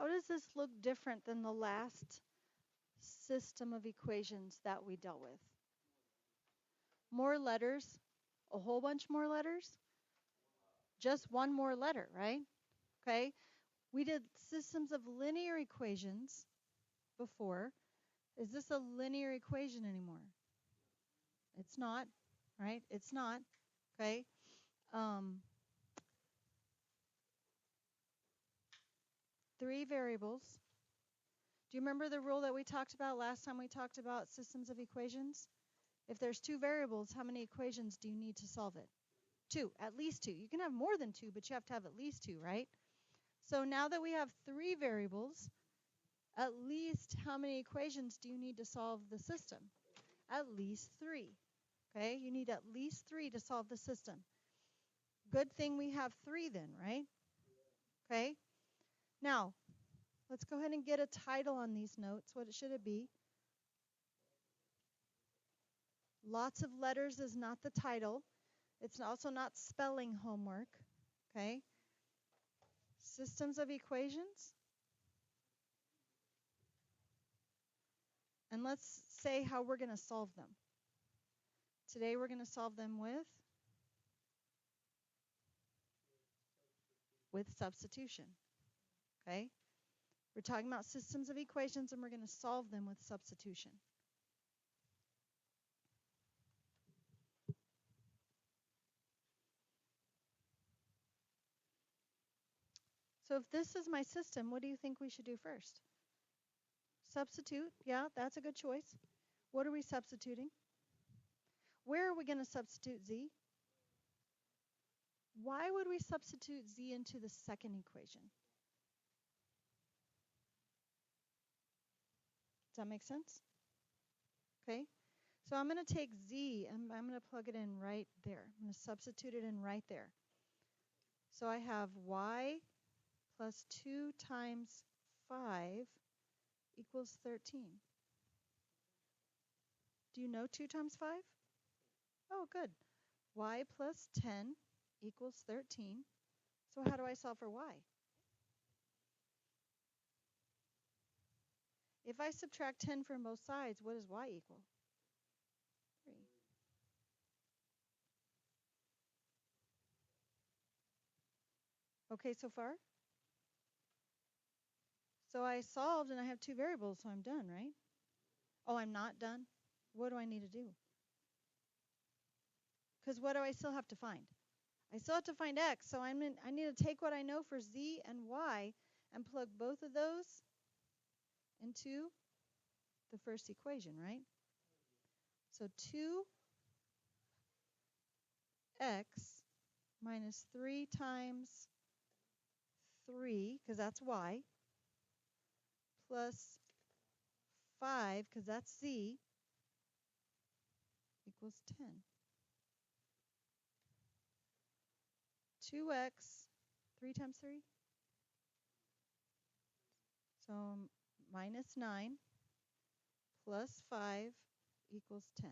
How does this look different than the last system of equations that we dealt with? More letters, a whole bunch more letters, just one more letter, right? Okay, we did systems of linear equations before. Is this a linear equation anymore? It's not, right? It's not, okay? Three variables. Do you remember the rule that we talked about last time we talked about systems of equations? If there's two variables, how many equations do you need to solve it? Two, at least two. You can have more than two, but you have to have at least two, right? So now that we have three variables, at least how many equations do you need to solve the system? At least three. Okay, you need at least three to solve the system. Good thing we have three then, right? Okay, now let's go ahead and get a title on these notes. What should it be? Lots of letters is not the title. It's also not spelling homework. Okay, systems of equations. And let's say how we're going to solve them. Today we're going to solve them with substitution. Okay? We're talking about systems of equations and we're going to solve them with substitution. So if this is my system, what do you think we should do first? Substitute. Yeah, that's a good choice. What are we substituting? Where are we going to substitute z? Why would we substitute z into the second equation? Does that make sense? Okay. So I'm going to take z and I'm going to plug it in right there. I'm going to substitute it in right there. So I have y plus 2 times 5 equals 13. Do you know 2 times 5? Oh, good. Y plus 10 equals 13. So how do I solve for y? If I subtract 10 from both sides, what does y equal? 3. Okay, so far? So I solved and I have two variables, so I'm done, right? Oh, I'm not done? What do I need to do? Because what do I still have to find? I still have to find x, so I need to take what I know for z and y and plug both of those into the first equation, right? So 2x minus 3 times 3, because that's y, plus 5, because that's z, equals 10. 2x, 3 times 3? So minus 9 plus 5 equals 10.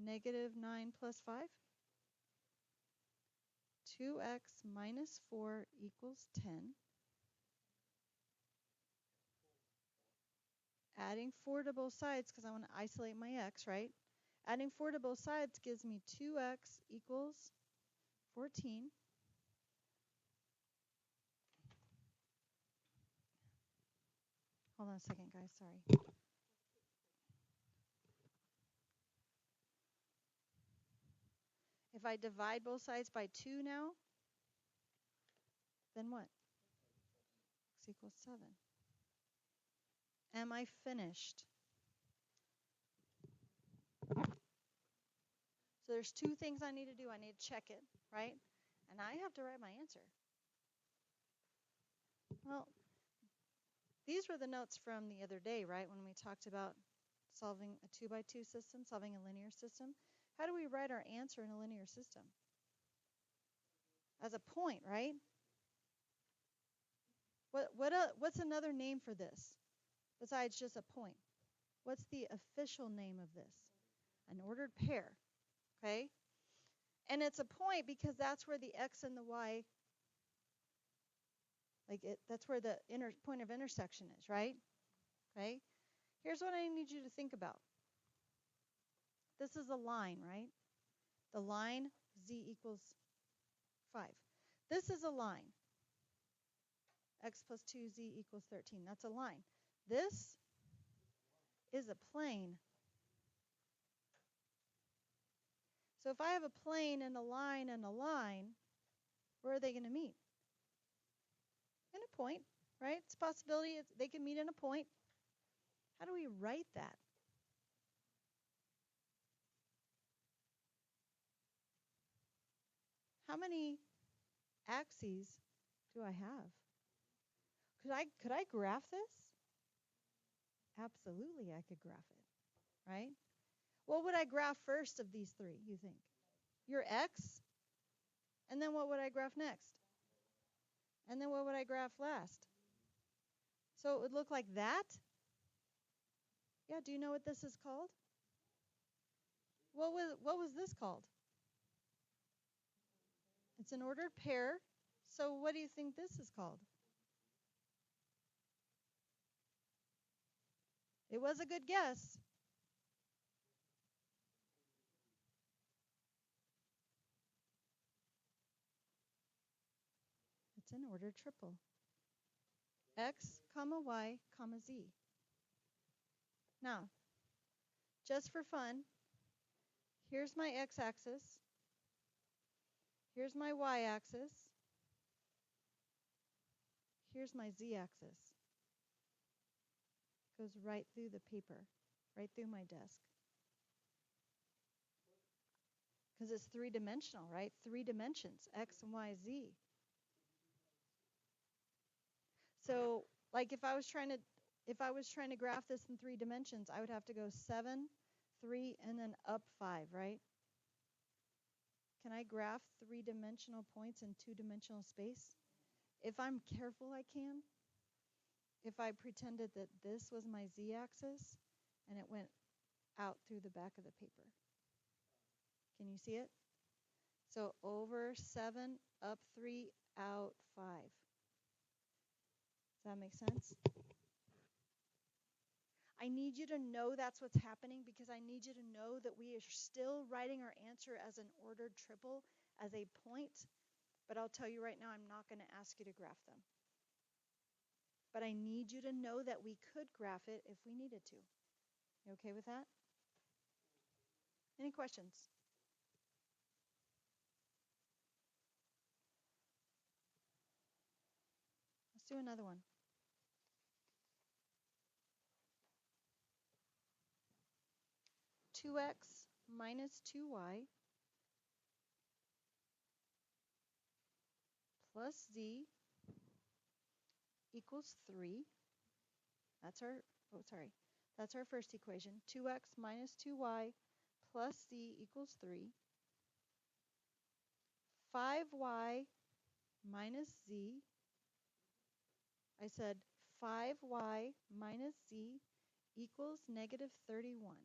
Negative 9 plus 5? 2x minus 4 equals 10. Adding 4 to both sides, because I want to isolate my x, right? Adding 4 to both sides gives me 2x equals 14. Hold on a second, guys, sorry. If I divide both sides by 2 now, then what? X equals 7. Am I finished? So there's two things I need to do. I need to check it, right? And I have to write my answer. Well, these were the notes from the other day, right, when we talked about solving a 2x2 system, solving a linear system. How do we write our answer in a linear system? As a point, right? What's another name for this besides just a point? What's the official name of this? An ordered pair, okay? And it's a point because that's where the x and the y That's where the point of intersection is, right? Okay. Here's what I need you to think about. This is a line, right? The line z equals 5. This is a line. X plus 2z equals 13. That's a line. This is a plane. So if I have a plane and a line, where are they going to meet? In a point, right? It's a possibility they can meet in a point. How do we write that? How many axes do I have? Could I graph this? Absolutely, I could graph it, right? What would I graph first of these three, you think? Your x, and then what would I graph next? And then what would I graph last? So it would look like that. Yeah, do you know what this is called? What was this called? It's an ordered pair. So what do you think this is called? It was a good guess. It's an ordered triple. X, comma, Y, comma, Z. Now, just for fun, here's my x-axis. Here's my y-axis. Here's my z-axis. Goes right through the paper, right through my desk. Because it's three-dimensional, right? 3 dimensions, x and y, z. So, like if I was trying to graph this in 3 dimensions, I would have to go 7, 3, and then up 5, right? Can I graph 3-dimensional points in 2-dimensional space? If I'm careful, I can. If I pretended that this was my z-axis and it went out through the back of the paper. Can you see it? So over 7, up 3, out 5. Does that make sense? I need you to know that's what's happening because I need you to know that we are still writing our answer as an ordered triple, as a point. But I'll tell you right now, I'm not going to ask you to graph them. But I need you to know that we could graph it if we needed to. You okay with that? Any questions? Let's do another one. 2x minus 2y plus z equals 3. That's our first equation. 2x minus 2y plus z equals 3. 5y minus z. I said 5y minus z equals negative 31.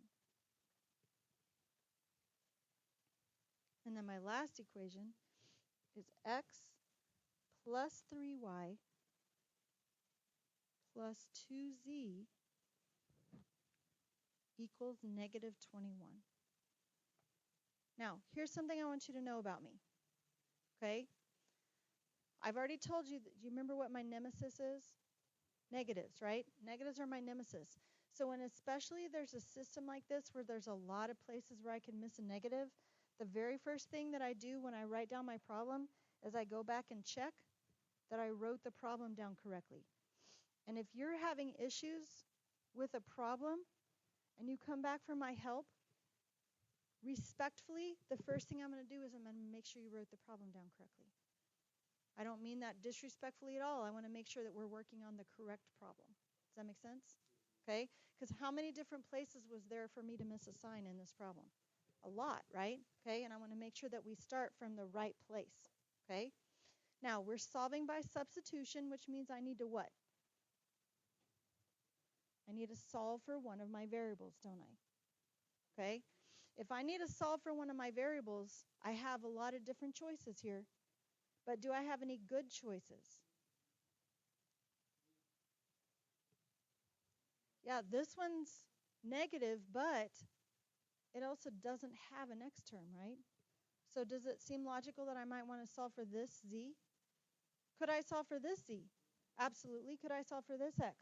And then my last equation is x plus 3y plus 2z equals negative 21. Now, here's something I want you to know about me. Okay? I've already told you, do you remember what my nemesis is? Negatives, right? Negatives are my nemesis. So when especially there's a system like this where there's a lot of places where I can miss a negative, the very first thing that I do when I write down my problem is I go back and check that I wrote the problem down correctly. And if you're having issues with a problem and you come back for my help, respectfully, the first thing I'm going to do is I'm going to make sure you wrote the problem down correctly. I don't mean that disrespectfully at all. I want to make sure that we're working on the correct problem. Does that make sense? Okay? Because how many different places was there for me to miss a sign in this problem? A lot, right? Okay? And I want to make sure that we start from the right place. Okay? Now, we're solving by substitution, which means I need to what? I need to solve for one of my variables, don't I? Okay? If I need to solve for one of my variables, I have a lot of different choices here. But do I have any good choices? Yeah, this one's negative, but it also doesn't have an x term, right? So does it seem logical that I might want to solve for this z? Could I solve for this z? Absolutely. Could I solve for this x?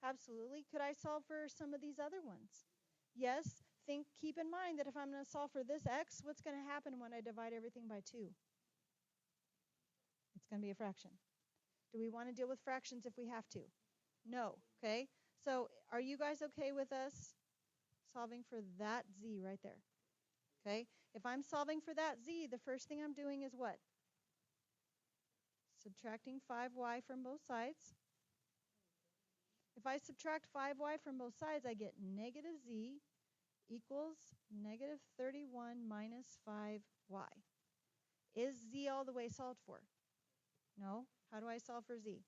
Absolutely. Could I solve for some of these other ones? Yes. Keep in mind that if I'm going to solve for this x, what's going to happen when I divide everything by 2? It's going to be a fraction. Do we want to deal with fractions if we have to? No. Okay. So are you guys okay with us solving for that z right there? Okay. If I'm solving for that z, the first thing I'm doing is what? Subtracting 5y from both sides. If I subtract 5y from both sides, I get negative z equals negative 31 minus 5y. Is z all the way solved for? No. How do I solve for z?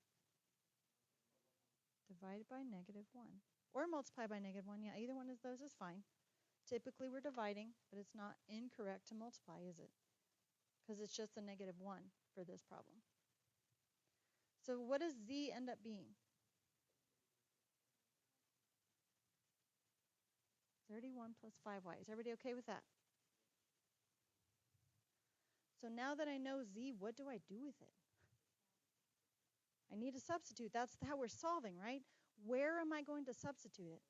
Divide by negative 1. Or multiply by negative 1. Yeah, either one of those is fine. Typically we're dividing, but it's not incorrect to multiply, is it? Because it's just a negative 1 for this problem. So what does z end up being? 31 plus 5y. Is everybody okay with that? So now that I know z, what do I do with it? I need to substitute. That's how we're solving, right? Where am I going to substitute it?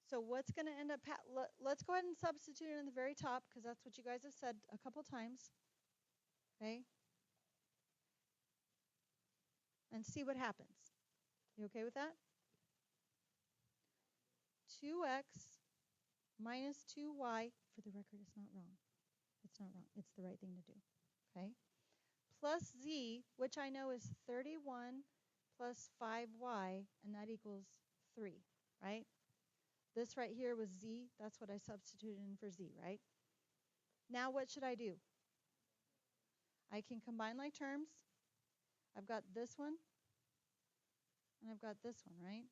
So what's going to end up, let's go ahead and substitute it in the very top, because that's what you guys have said a couple times. Okay? And see what happens. You okay with that? 2x minus 2y, for the record, it's not wrong. It's not wrong. It's the right thing to do. Okay? Plus z, which I know is 31 plus 5y, and that equals 3, right? This right here was z. That's what I substituted in for z, right? Now what should I do? I can combine like terms. I've got this one, and I've got this one, right?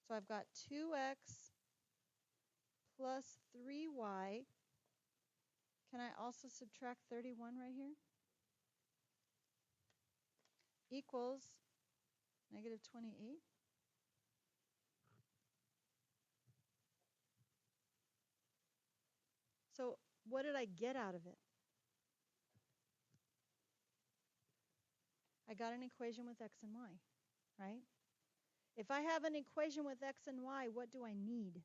So I've got 2x plus 3y. Can I also subtract 31 right here? Equals negative 28. So what did I get out of it? I got an equation with x and y, right? If I have an equation with x and y, what do I need?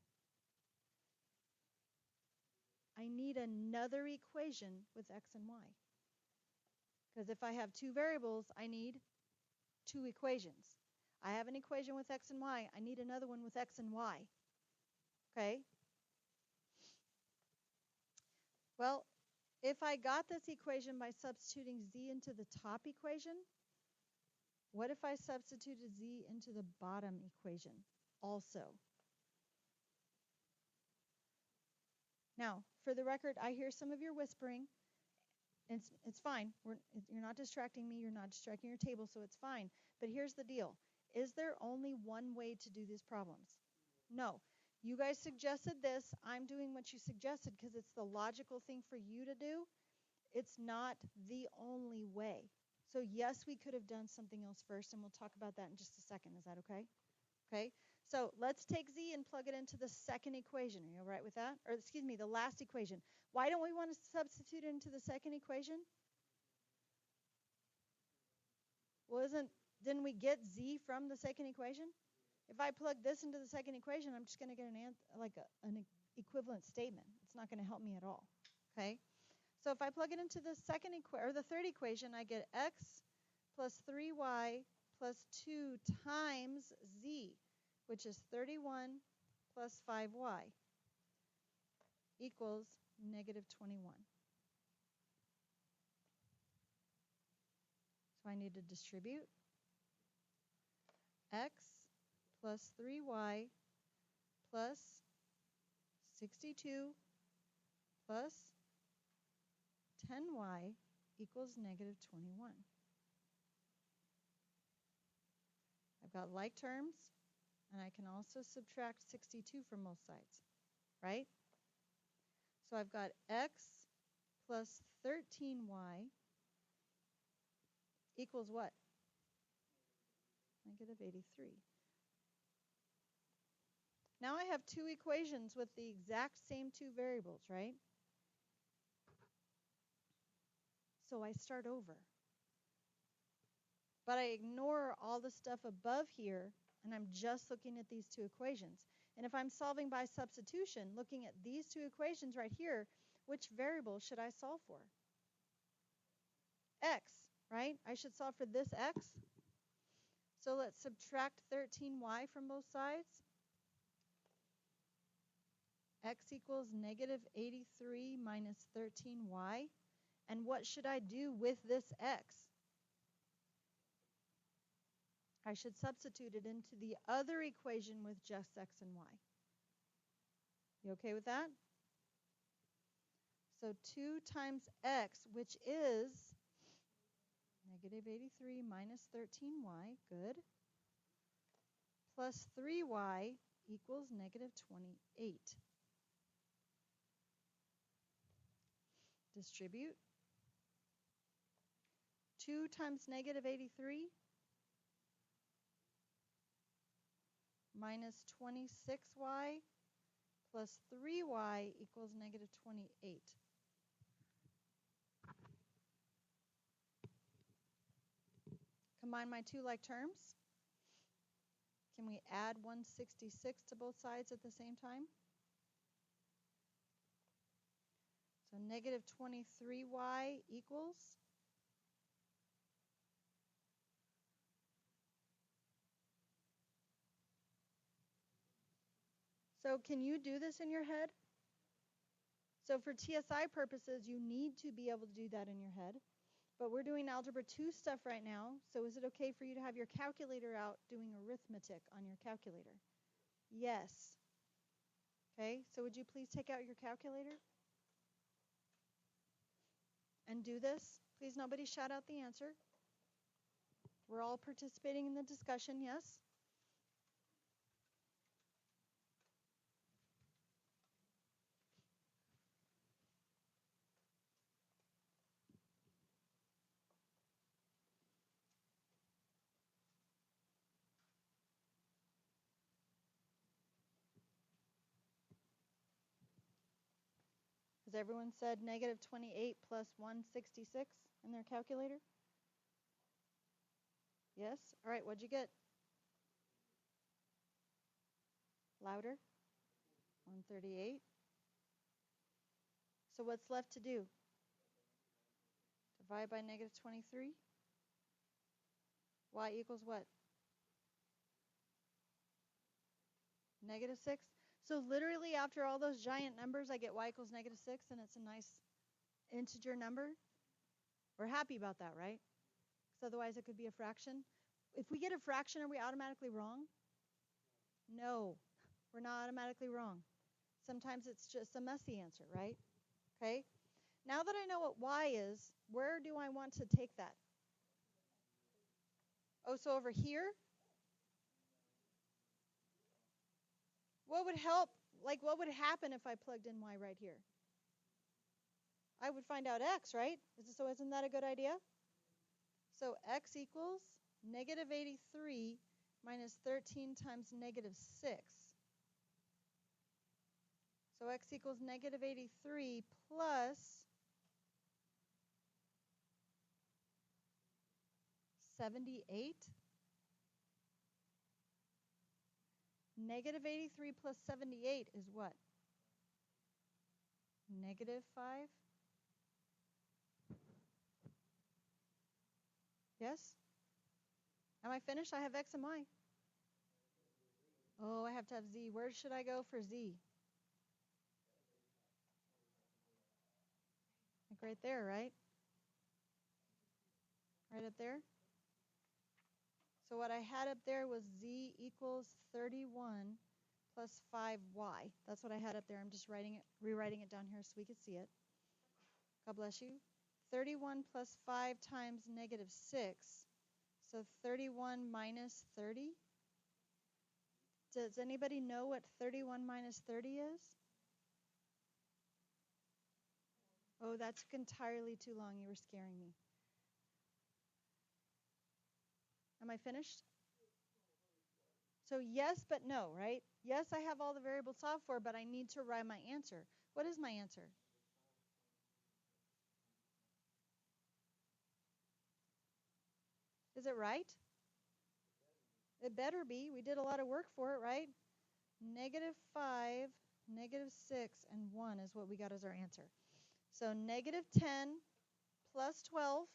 I need another equation with x and y. Because if I have two variables, I need two equations. I have an equation with x and y. I need another one with x and y. Okay? Well, if I got this equation by substituting z into the top equation, what if I substituted z into the bottom equation also? Now, for the record, I hear some of you whispering. It's fine. You're not distracting me. You're not distracting your table, so it's fine. But here's the deal. Is there only one way to do these problems? No. You guys suggested this. I'm doing what you suggested because it's the logical thing for you to do. It's not the only way. So yes, we could have done something else first, and we'll talk about that in just a second. Is that okay? Okay. So let's take z and plug it into the second equation. Are you all right with that? Or excuse me, the last equation. Why don't we want to substitute it into the second equation? Well, didn't we get z from the second equation? If I plug this into the second equation, I'm just going to get an equivalent statement. It's not going to help me at all. Okay? So if I plug it into the the third equation, I get x plus 3y plus 2 times z, which is 31 plus 5y, equals negative 21. So I need to distribute x plus 3y plus 62 plus 10y equals negative 21. I've got like terms, and I can also subtract 62 from both sides, right? So I've got x plus 13y equals what? negative 83. Now I have two equations with the exact same two variables, right? So I start over. But I ignore all the stuff above here, and I'm just looking at these two equations. And if I'm solving by substitution, looking at these two equations right here, which variable should I solve for? X, right? I should solve for this x. So let's subtract 13y from both sides. X equals negative 83 minus 13y. And what should I do with this x? I should substitute it into the other equation with just x and y. You okay with that? So 2 times x, which is negative 83 minus 13y, good, plus 3y equals negative 28. Distribute. 2 times negative 83 minus 26y plus 3y equals negative 28. Combine my two like terms. Can we add 166 to both sides at the same time? So negative 23y equals So can you do this in your head? So for TSI purposes, you need to be able to do that in your head. But we're doing Algebra 2 stuff right now, so is it okay for you to have your calculator out doing arithmetic on your calculator? Yes. Okay, so would you please take out your calculator and do this? Please, nobody shout out the answer. We're all participating in the discussion, yes? Has everyone said negative 28 plus 166 in their calculator? Yes? All right, what'd you get? Louder? 138. So what's left to do? Divide by negative 23. Y equals what? Negative 6. So literally after all those giant numbers, I get y equals negative 6, and it's a nice integer number. We're happy about that, right? Because otherwise it could be a fraction. If we get a fraction, are we automatically wrong? No, we're not automatically wrong. Sometimes it's just a messy answer, right? Okay. Now that I know what y is, where do I want to take that? Oh, so over here? What would help? Like, what would happen if I plugged in y right here? I would find out x, right? So isn't that a good idea? So x equals negative 83 minus 13 times negative 6. So x equals negative 83 plus 78. Negative 83 plus 78 is what? Negative 5? Yes? Am I finished? I have x and y. Oh, I have to have z. Where should I go for z? Like right there, right? Right up there? So what I had up there was z equals 31 plus 5y. That's what I had up there. I'm just rewriting it down here so we could see it. God bless you. 31 plus 5 times negative 6. So 31 minus 30. Does anybody know what 31 minus 30 is? Oh, that's entirely too long. You were scaring me. Am I finished? So yes, but no, right? Yes, I have all the variables solved for, but I need to write my answer. What is my answer? Is it right? It better be. We did a lot of work for it, right? -5, -6, and 1 is what we got as our answer. So -10 plus 12,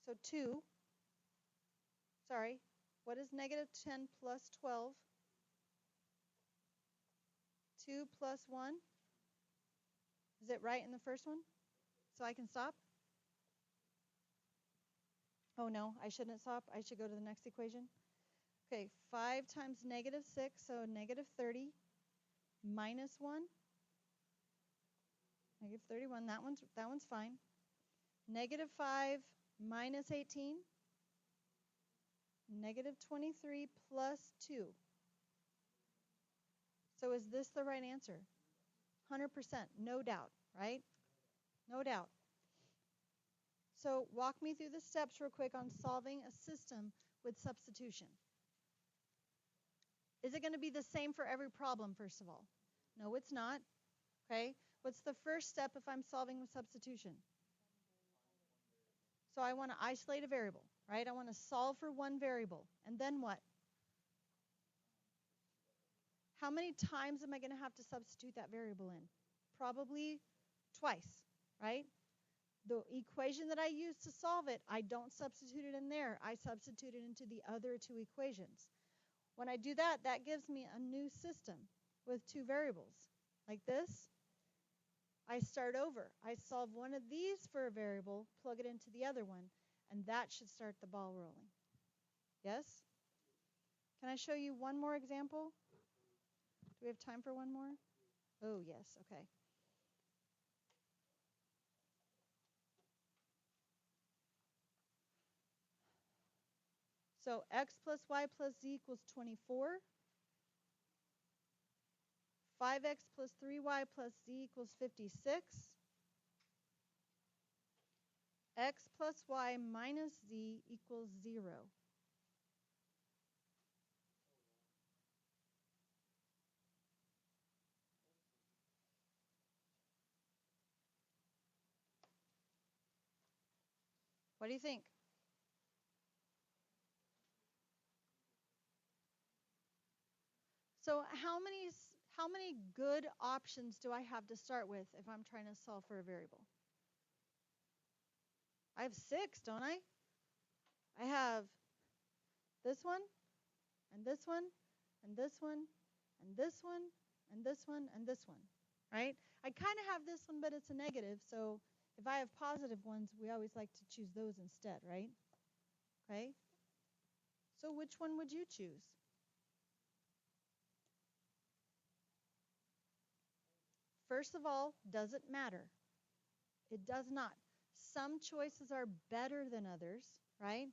so 2. Sorry, what is -10 plus 12? 2 plus 1. Is it right in the first one? So I can stop? Oh no, I shouldn't stop. I should go to the next equation. Okay, 5 times -6, so -30 minus 1. -31, that one's fine. -5 minus 18. -23 plus 2. So is this the right answer? 100%, no doubt, right? No doubt. So walk me through the steps real quick on solving a system with substitution. Is it going to be the same for every problem, first of all? No, it's not. Okay. What's the first step if I'm solving with substitution? So I want to isolate a variable, right? I want to solve for one variable. And then what? How many times am I going to have to substitute that variable in? Probably twice, right? The equation that I use to solve it, I don't substitute it in there. I substitute it into the other two equations. When I do that, that gives me a new system with two variables. Like this, I start over. I solve one of these for a variable, plug it into the other one, and that should start the ball rolling. Yes? Can I show you one more example? Do we have time for one more? Oh, yes. Okay. So x plus y plus z equals 24. 5x plus 3y plus z equals 56. X plus y minus z equals 0. What do you think? So how many good options do I have to start with if I'm trying to solve for a variable? I have 6, don't I? I have this one, and this one, and this one, and this one, and this one, and this one, right? I kind of have this one, but it's a negative, so if I have positive ones, we always like to choose those instead, right? Okay? So which one would you choose? First of all, does it matter? It does not. Some choices are better than others, right?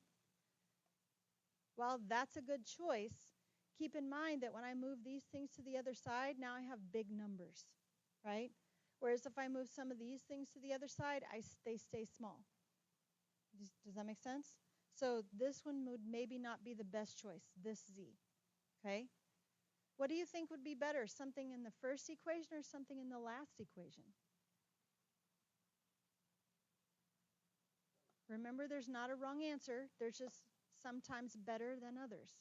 While that's a good choice, keep in mind that when I move these things to the other side, now I have big numbers, right? Whereas if I move some of these things to the other side, they stay small. Does that make sense? So this one would maybe not be the best choice, this z, okay? What do you think would be better, something in the first equation or something in the last equation? Remember, there's not a wrong answer. There's just sometimes better than others.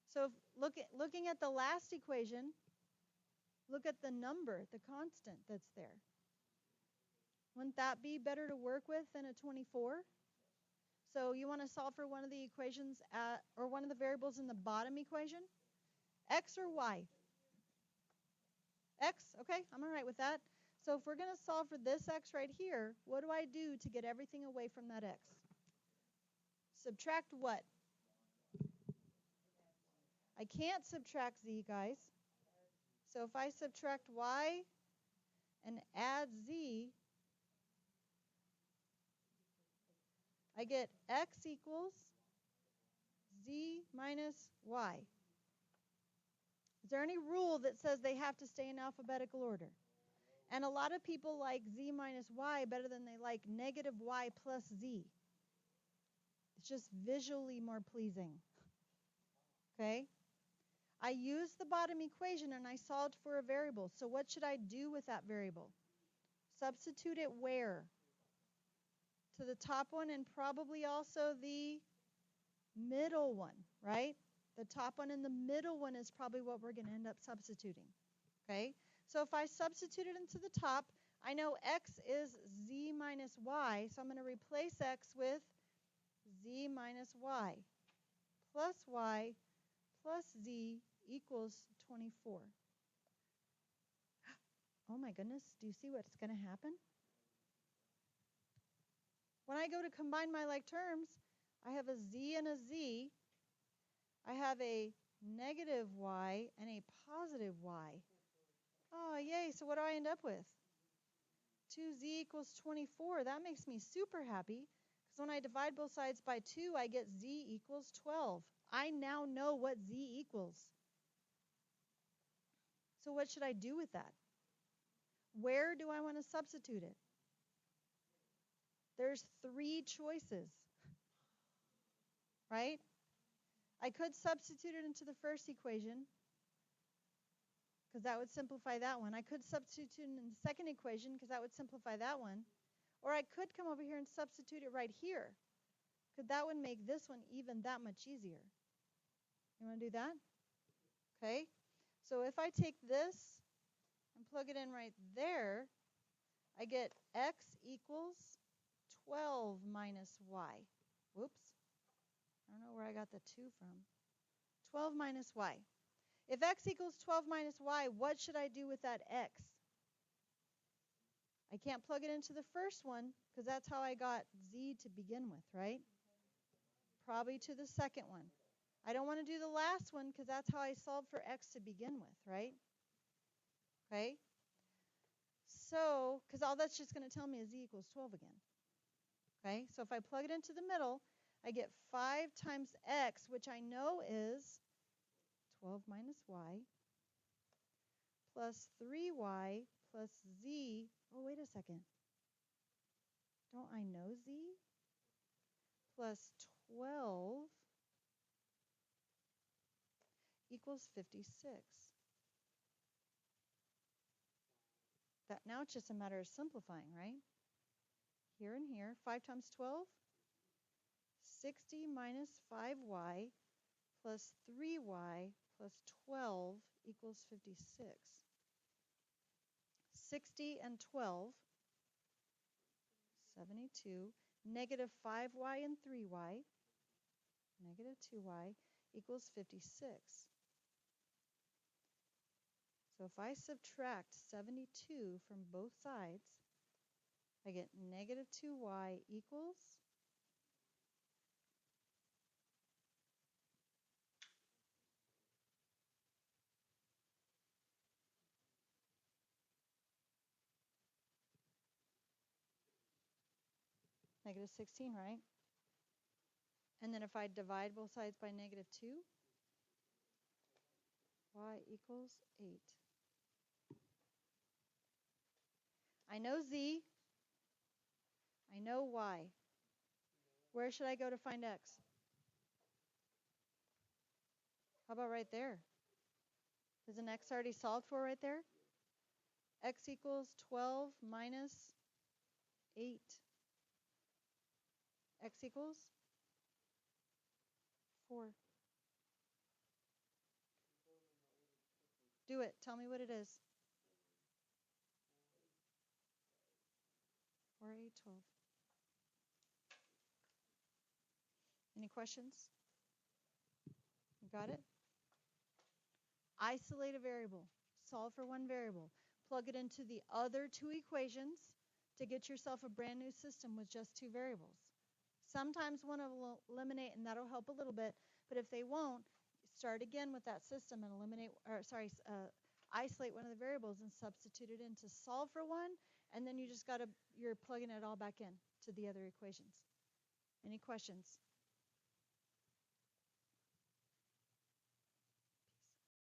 So looking at the last equation, look at the number, the constant that's there. Wouldn't that be better to work with than a 24? So you want to solve for one of the equations or one of the variables in the bottom equation? X or y? X, okay, I'm all right with that. So if we're going to solve for this x right here, what do I do to get everything away from that x? Subtract what? I can't subtract z, guys. So if I subtract y and add z, I get x equals z minus y. Is there any rule that says they have to stay in alphabetical order? And a lot of people like z minus y better than they like negative y plus z. It's just visually more pleasing. Okay? I used the bottom equation and I solved for a variable. So what should I do with that variable? Substitute it where? To the top one and probably also the middle one, right? The top one and the middle one is probably what we're going to end up substituting. Okay? So if I substitute it into the top, I know x is z minus y, so I'm going to replace x with z minus y plus z equals 24. Oh my goodness, do you see what's going to happen? When I go to combine my like terms, I have a z and a z. I have a negative y and a positive y. Oh, yay. So what do I end up with? 2z equals 24. That makes me super happy because when I divide both sides by 2, I get z equals 12. I now know what z equals. So what should I do with that? Where do I want to substitute it? There's 3 choices, right? I could substitute it into the first equation because that would simplify that one. I could substitute it in the second equation because that would simplify that one. Or I could come over here and substitute it right here because that would make this one even that much easier. You want to do that? Okay. So if I take this and plug it in right there, I get x equals 12 minus y. Whoops. I don't know where I got the 2 from. 12 minus y. If x equals 12 minus y, what should I do with that x? I can't plug it into the first one because that's how I got z to begin with, right? Probably to the second one. I don't want to do the last one because that's how I solved for x to begin with, right? Okay? So, because all that's just going to tell me is z equals 12 again. Okay? So if I plug it into the middle, I get 5 times x, which I know is 12 minus y, plus 3y, plus z. Oh, wait a second. Don't I know z? Plus 12 equals 56. That now it's just a matter of simplifying, right? Here and here, 5 times 12, 60 minus 5y plus 3y plus 12 equals 56. 60 and 12, 72, negative 5y and 3y, negative 2y equals 56. So if I subtract 72 from both sides, I get negative 2y equals negative 16, right? And then if I divide both sides by negative 2, y equals 8. I know z. I know y. Where should I go to find x? How about right there? Isn't x already solved for right there? X equals 12 minus 8. X equals 4. Do it. Tell me what it is. 4, 8, 12. Any questions? You got it? Isolate a variable. Solve for one variable. Plug it into the other 2 equations to get yourself a brand new system with just 2 variables. Sometimes one will eliminate, and that'll help a little bit. But if they won't, start again with that system and isolate one of the variables and substitute it in to solve for one, and then you're plugging it all back in to the other equations. Any questions?